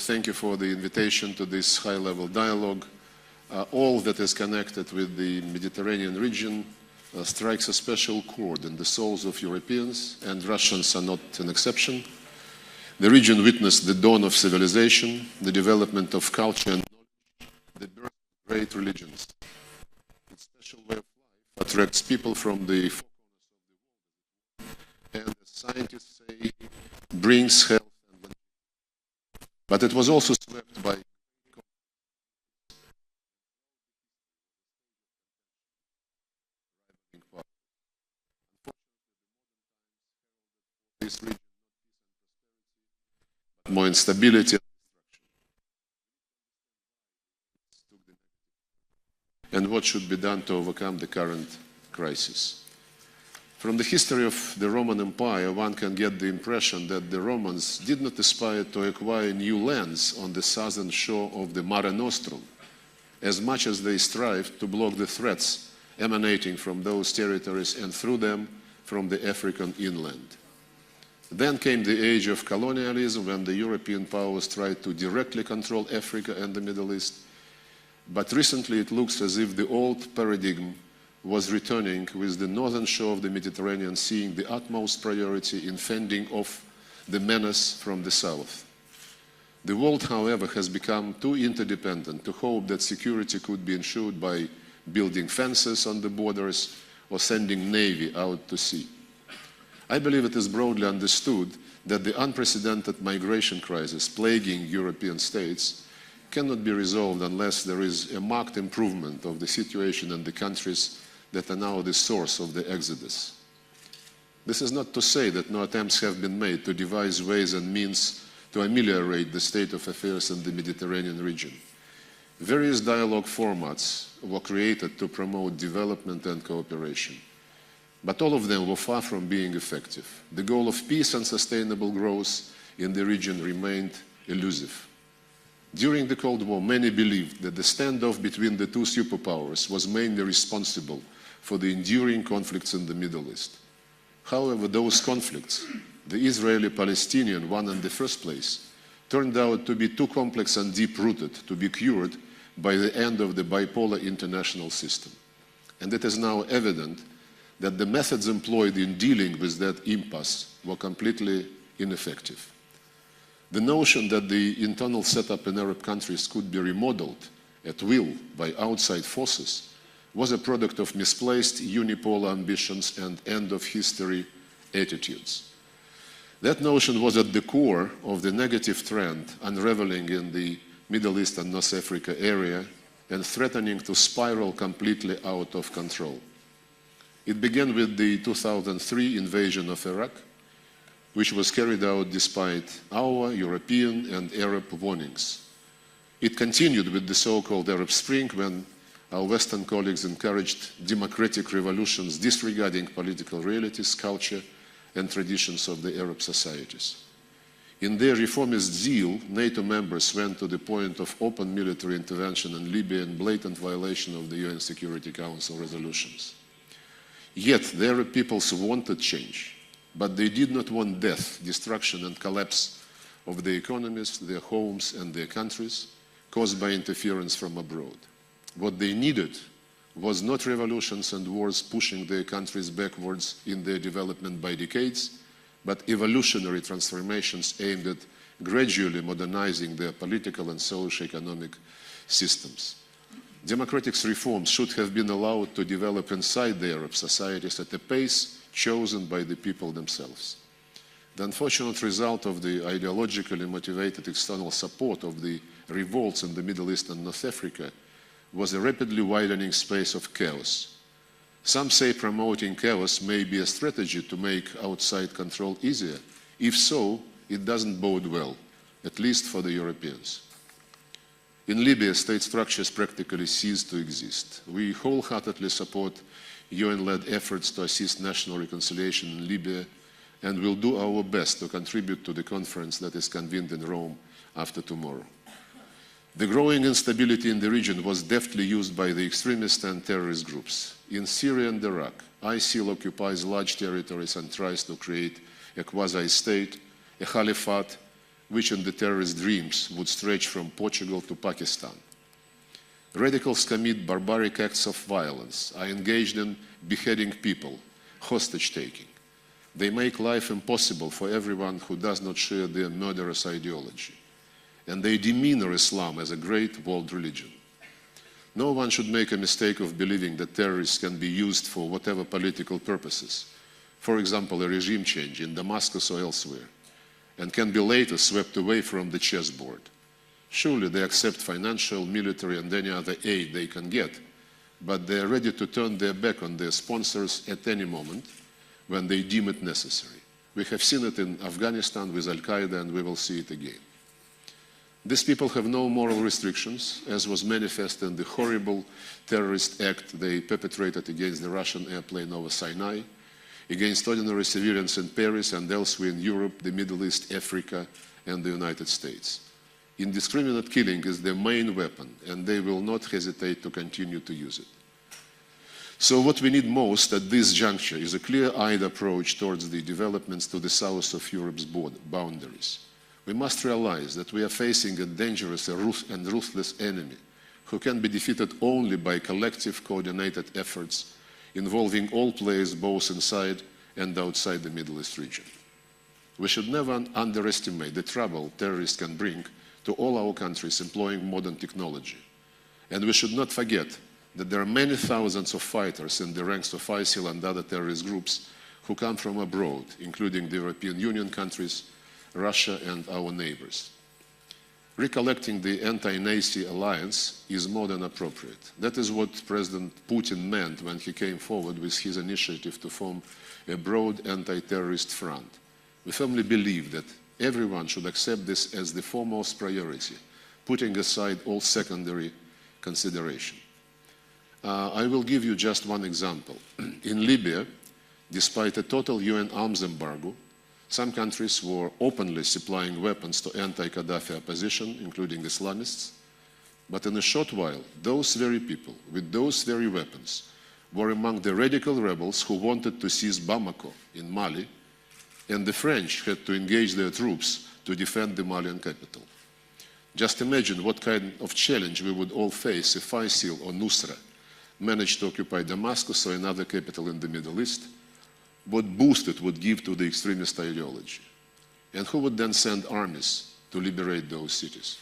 thank you for the invitation to this high-level dialogue. All that is connected with the Mediterranean region strikes a special chord in the souls of Europeans, and Russians are not an exception. The region witnessed the dawn of civilization, the development of culture and knowledge, the birth of great religions. Its special way of life attracts people from the four corners of the world, and as scientists say, brings health and longevity. But it was also swept by this region, more instability and what should be done to overcome the current crisis. From the history of the Roman Empire, one can get the impression that the Romans did not aspire to acquire new lands on the southern shore of the Mare Nostrum, as much as they strived to block the threats emanating from those territories and through them from the African inland. Then came the age of colonialism, when the European powers tried to directly control Africa and the Middle East. But recently it looks as if the old paradigm was returning, with the northern shore of the Mediterranean seeing the utmost priority in fending off the menace from the south. The world, however, has become too interdependent to hope that security could be ensured by building fences on the borders or sending navy out to sea. I believe it is broadly understood that the unprecedented migration crisis plaguing European states cannot be resolved unless there is a marked improvement of the situation in the countries that are now the source of the exodus. This is not to say that no attempts have been made to devise ways and means to ameliorate the state of affairs in the Mediterranean region. Various dialogue formats were created to promote development and cooperation. But all of them were far from being effective. The goal of peace and sustainable growth in the region remained elusive. During the Cold War, many believed that the standoff between the two superpowers was mainly responsible for the enduring conflicts in the Middle East. However, those conflicts, the Israeli-Palestinian one in the first place, turned out to be too complex and deep-rooted to be cured by the end of the bipolar international system. And it is now evident that the methods employed in dealing with that impasse were completely ineffective. The notion that the internal setup in Arab countries could be remodeled at will by outside forces was a product of misplaced unipolar ambitions and end-of-history attitudes. That notion was at the core of the negative trend unraveling in the Middle East and North Africa area and threatening to spiral completely out of control. It began with the 2003 invasion of Iraq, which was carried out despite our European and Arab warnings. It continued with the so-called Arab Spring, when our Western colleagues encouraged democratic revolutions disregarding political realities, culture, and traditions of the Arab societies. In their reformist zeal, NATO members went to the point of open military intervention in Libya in blatant violation of the UN Security Council resolutions. Yet the Arab peoples wanted change, but they did not want death, destruction, and collapse of their economies, their homes, and their countries caused by interference from abroad. What they needed was not revolutions and wars pushing their countries backwards in their development by decades, but evolutionary transformations aimed at gradually modernizing their political and socio-economic systems. Democratic reforms should have been allowed to develop inside the Arab societies at a pace chosen by the people themselves. The unfortunate result of the ideologically motivated external support of the revolts in the Middle East and North Africa was a rapidly widening space of chaos. Some say promoting chaos may be a strategy to make outside control easier. If so, it doesn't bode well, at least for the Europeans. In Libya, state structures practically ceased to exist. We wholeheartedly support UN-led efforts to assist national reconciliation in Libya, and will do our best to contribute to the conference that is convened in Rome after tomorrow. The growing instability in the region was deftly used by the extremist and terrorist groups. In Syria and Iraq, ISIL occupies large territories and tries to create a quasi-state, a caliphate, which in the terrorist dreams would stretch from Portugal to Pakistan. Radicals commit barbaric acts of violence, are engaged in beheading people, hostage-taking. They make life impossible for everyone who does not share their murderous ideology. And they demeanor Islam as a great world religion. No one should make a mistake of believing that terrorists can be used for whatever political purposes, for example, a regime change in Damascus or elsewhere, and can be later swept away from the chessboard. Surely they accept financial, military, and any other aid they can get, but they are ready to turn their back on their sponsors at any moment when they deem it necessary. We have seen it in Afghanistan with Al-Qaeda, and we will see it again. These people have no moral restrictions, as was manifest in the horrible terrorist act they perpetrated against the Russian airplane over Sinai, against ordinary civilians in Paris and elsewhere in Europe, the Middle East, Africa, and the United States. Indiscriminate killing is their main weapon, and they will not hesitate to continue to use it. So what we need most at this juncture is a clear-eyed approach towards the developments to the south of Europe's boundaries. We must realize that we are facing a dangerous and ruthless enemy who can be defeated only by collective, coordinated efforts involving all players both inside and outside the Middle East region. We should never underestimate the trouble terrorists can bring to all our countries employing modern technology. And we should not forget that there are many thousands of fighters in the ranks of ISIL and other terrorist groups who come from abroad, including the European Union countries, Russia, and our neighbors. Recollecting the anti-Nazi alliance is more than appropriate. That is what President Putin meant when he came forward with his initiative to form a broad anti-terrorist front. We firmly believe that everyone should accept this as the foremost priority, putting aside all secondary consideration. I will give you just one example. In Libya, despite a total UN arms embargo, some countries were openly supplying weapons to anti-Gaddafi opposition, including Islamists. But in a short while, those very people with those very weapons were among the radical rebels who wanted to seize Bamako in Mali, and the French had to engage their troops to defend the Malian capital. Just imagine what kind of challenge we would all face if ISIL or Nusra managed to occupy Damascus or another capital in the Middle East, what boost it would give to the extremist ideology. And who would then send armies to liberate those cities?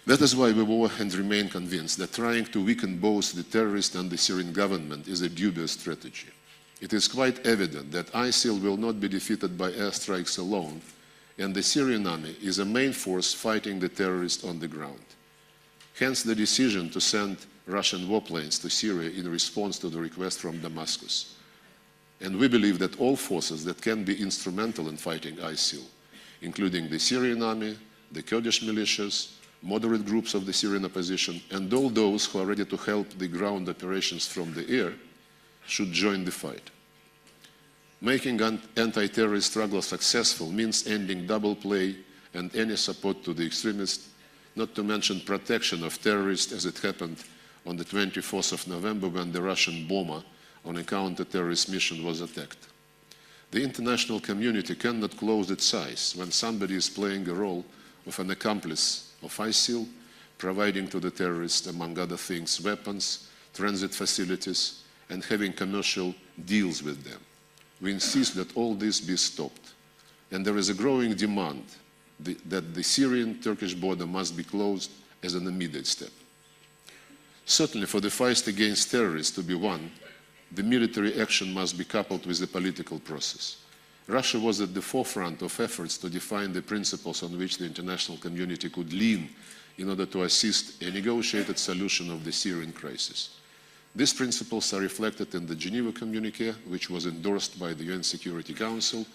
That is why we were and remain convinced that trying to weaken both the terrorist and the Syrian government is a dubious strategy. It is quite evident that ISIL will not be defeated by airstrikes alone, and the Syrian army is a main force fighting the terrorists on the ground. Hence the decision to send Russian warplanes to Syria in response to the request from Damascus. And we believe that all forces that can be instrumental in fighting ISIL, including the Syrian army, the Kurdish militias, moderate groups of the Syrian opposition, and all those who are ready to help the ground operations from the air, should join the fight. Making anti-terrorist struggle successful means ending double play and any support to the extremists, not to mention protection of terrorists as it happened on the 24th of November when the Russian bomber on a counter-terrorist mission was attacked. The international community cannot close its eyes when somebody is playing a role of an accomplice of ISIL, providing to the terrorists, among other things, weapons, transit facilities, and having commercial deals with them. We insist that all this be stopped. And there is a growing demand that the Syrian-Turkish border must be closed as an immediate step. Certainly, for the fight against terrorists to be won, the military action must be coupled with the political process. Russia was at the forefront of efforts to define the principles on which the international community could lean in order to assist a negotiated solution of the Syrian crisis. These principles are reflected in the Geneva Communiqué, which was endorsed by the UN Security Council,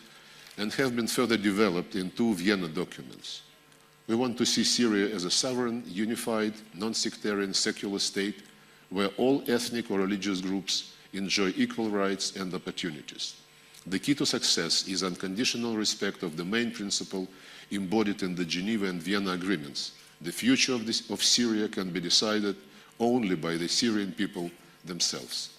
and have been further developed in two Vienna documents. We want to see Syria as a sovereign, unified, non-sectarian, secular state where all ethnic or religious groups enjoy equal rights and opportunities. The key to success is unconditional respect of the main principle embodied in the Geneva and Vienna agreements. The future of Syria can be decided only by the Syrian people themselves.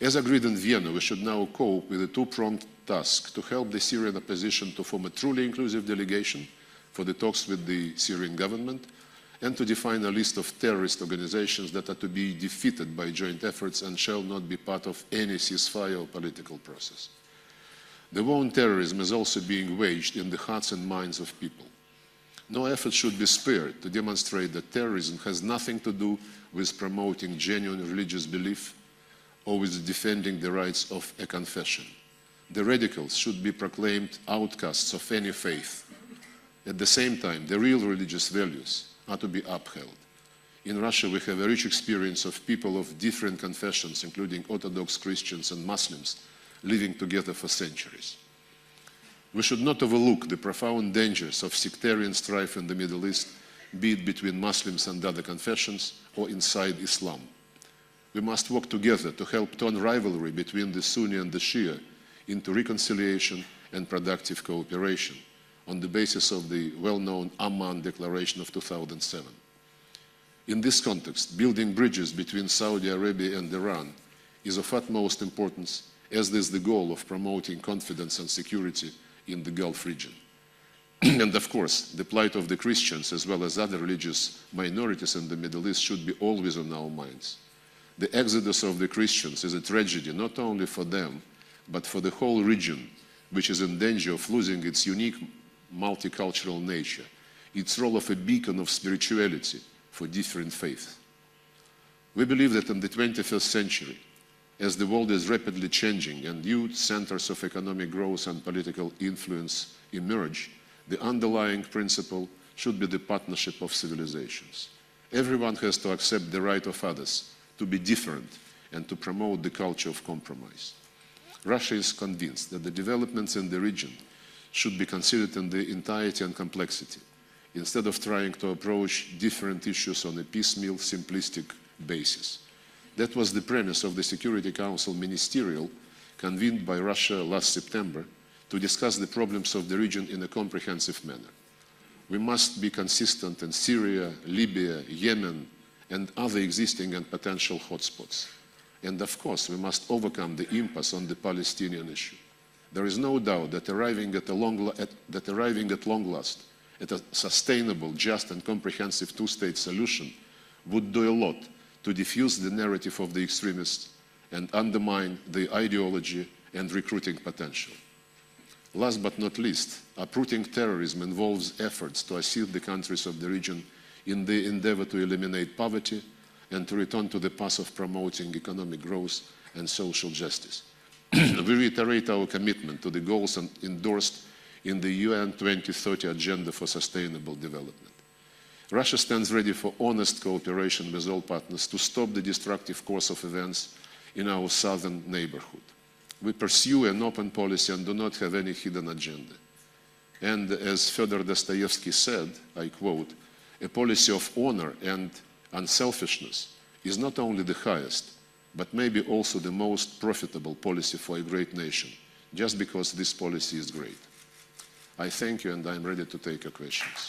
As agreed in Vienna, we should now cope with a two-pronged task to help the Syrian opposition to form a truly inclusive delegation for the talks with the Syrian government, and to define a list of terrorist organizations that are to be defeated by joint efforts and shall not be part of any ceasefire or political process. The war on terrorism is also being waged in the hearts and minds of people. No effort should be spared to demonstrate that terrorism has nothing to do with promoting genuine religious belief or with defending the rights of a confession. The radicals should be proclaimed outcasts of any faith. At the same time, the real religious values are to be upheld. In Russia, we have a rich experience of people of different confessions, including Orthodox Christians and Muslims, living together for centuries. We should not overlook the profound dangers of sectarian strife in the Middle East, be it between Muslims and other confessions or inside Islam. We must work together to help turn rivalry between the Sunni and the Shia into reconciliation and productive cooperation on the basis of the well-known Amman Declaration of 2007. In this context, building bridges between Saudi Arabia and Iran is of utmost importance, as is the goal of promoting confidence and security in the Gulf region. And of course, the plight of the Christians as well as other religious minorities in the Middle East should be always on our minds. The exodus of the Christians is a tragedy not only for them, but for the whole region, which is in danger of losing its unique multicultural nature, its role of a beacon of spirituality for different faiths. We believe that in the 21st century, as the world is rapidly changing and new centers of economic growth and political influence emerge, the underlying principle should be the partnership of civilizations. Everyone has to accept the right of others to be different and to promote the culture of compromise. Russia is convinced that the developments in the region should be considered in the entirety and complexity, instead of trying to approach different issues on a piecemeal, simplistic basis. That was the premise of the Security Council Ministerial convened by Russia last September to discuss the problems of the region in a comprehensive manner. We must be consistent in Syria, Libya, Yemen, and other existing and potential hotspots. And of course, we must overcome the impasse on the Palestinian issue. There is no doubt that arriving at long last at a sustainable, just and comprehensive two-state solution would do a lot to diffuse the narrative of the extremists and undermine the ideology and recruiting potential. Last but not least, uprooting terrorism involves efforts to assist the countries of the region in the endeavor to eliminate poverty and to return to the path of promoting economic growth and social justice. We reiterate our commitment to the goals endorsed in the UN 2030 Agenda for Sustainable Development. Russia stands ready for honest cooperation with all partners to stop the destructive course of events in our southern neighborhood. We pursue an open policy and do not have any hidden agenda. And as Fyodor Dostoevsky said, I quote, "A policy of honor and unselfishness is not only the highest, but maybe also the most profitable policy for a great nation, just because this policy is great." I thank you, and I'm ready to take your questions.